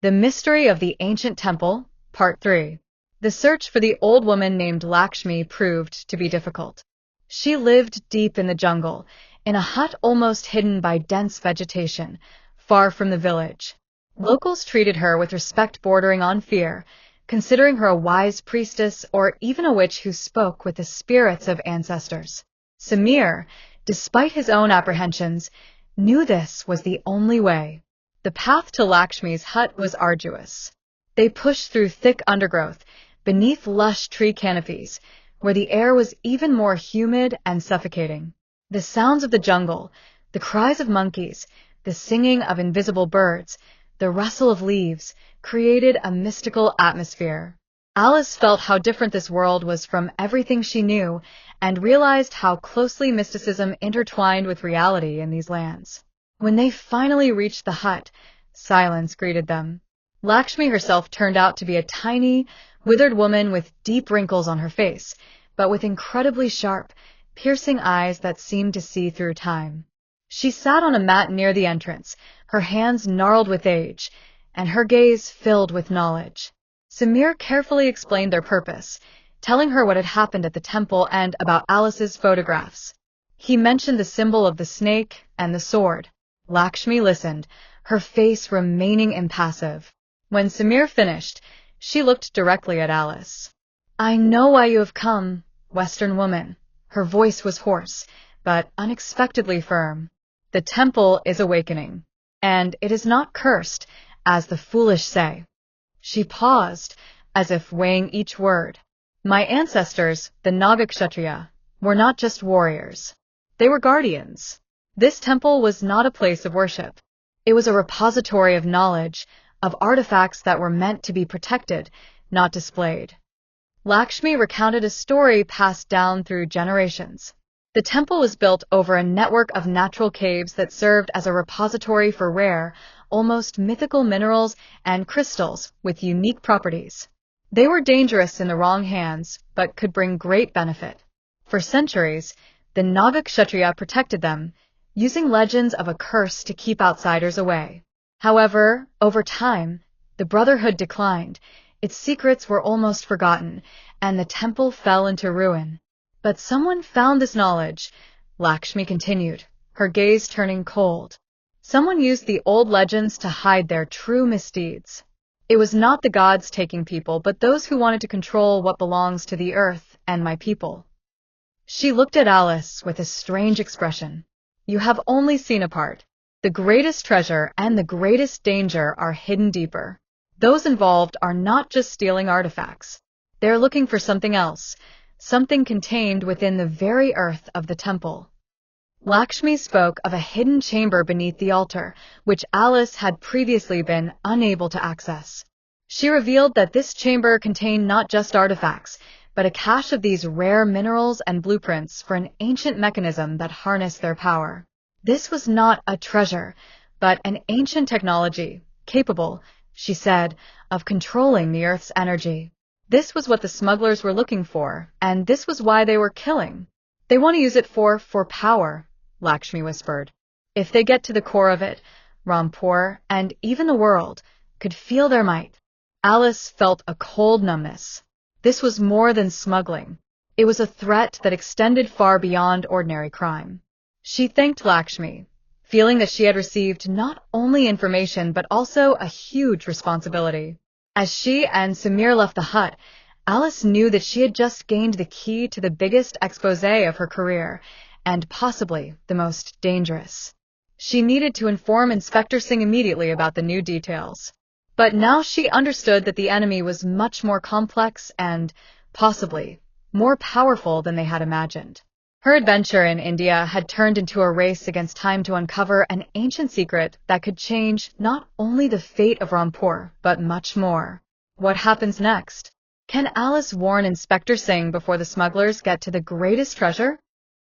The Mystery of the Ancient Temple, Part 3. The search for the old woman named Lakshmi proved to be difficult. She lived deep in the jungle, in a hut almost hidden by dense vegetation, far from the village. Locals treated her with respect bordering on fear, considering her a wise priestess or even a witch who spoke with the spirits of ancestors. Samir, despite his own apprehensions, knew this was the only way. The path to Lakshmi's hut was arduous. They pushed through thick undergrowth, beneath lush tree canopies, where the air was even more humid and suffocating. The sounds of the jungle, the cries of monkeys, the singing of invisible birds, the rustle of leaves, created a mystical atmosphere. Alice felt how different this world was from everything she knew, and realized how closely mysticism intertwined with reality in these lands. When they finally reached the hut, silence greeted them. Lakshmi herself turned out to be a tiny, withered woman with deep wrinkles on her face, but with incredibly sharp, piercing eyes that seemed to see through time. She sat on a mat near the entrance, her hands gnarled with age, and her gaze filled with knowledge. Samir carefully explained their purpose, telling her what had happened at the temple and about Alice's photographs. He mentioned the symbol of the snake and the sword. Lakshmi listened, her face remaining impassive. When Samir finished, she looked directly at Alice. "I know why you have come, Western woman." Her voice was hoarse, but unexpectedly firm. "The temple is awakening, and it is not cursed, as the foolish say." She paused, as if weighing each word. "My ancestors, the Nagakshatriya, were not just warriors. They were guardians. This temple was not a place of worship. It was a repository of knowledge, of artifacts that were meant to be protected, not displayed." Lakshmi recounted a story passed down through generations. The temple was built over a network of natural caves that served as a repository for rare, almost mythical minerals and crystals with unique properties. They were dangerous in the wrong hands, but could bring great benefit. For centuries, the Nagakshatriya protected them, using legends of a curse to keep outsiders away. However, over time, the Brotherhood declined, its secrets were almost forgotten, and the temple fell into ruin. But someone found this knowledge, Lakshmi continued, her gaze turning cold. Someone used the old legends to hide their true misdeeds. It was not the gods taking people, but those who wanted to control what belongs to the earth and my people. She looked at Alice with a strange expression. "You have only seen a part. The greatest treasure and the greatest danger are hidden deeper. Those involved are not just stealing artifacts. They're looking for something else, something contained within the very earth of the temple." Lakshmi spoke of a hidden chamber beneath the altar, which Alice had previously been unable to access. She revealed that this chamber contained not just artifacts, but a cache of these rare minerals and blueprints for an ancient mechanism that harnessed their power. This was not a treasure, but an ancient technology, capable, she said, of controlling the Earth's energy. This was what the smugglers were looking for, and this was why they were killing. "They want to use it for power," Lakshmi whispered. "If they get to the core of it, Rampur, and even the world, could feel their might." Alice felt a cold numbness. This was more than smuggling. It was a threat that extended far beyond ordinary crime. She thanked Lakshmi, feeling that she had received not only information but also a huge responsibility. As she and Samir left the hut, Alice knew that she had just gained the key to the biggest exposé of her career, and possibly the most dangerous. She needed to inform Inspector Singh immediately about the new details. But now she understood that the enemy was much more complex and, possibly, more powerful than they had imagined. Her adventure in India had turned into a race against time to uncover an ancient secret that could change not only the fate of Rampur, but much more. What happens next? Can Alice warn Inspector Singh before the smugglers get to the greatest treasure?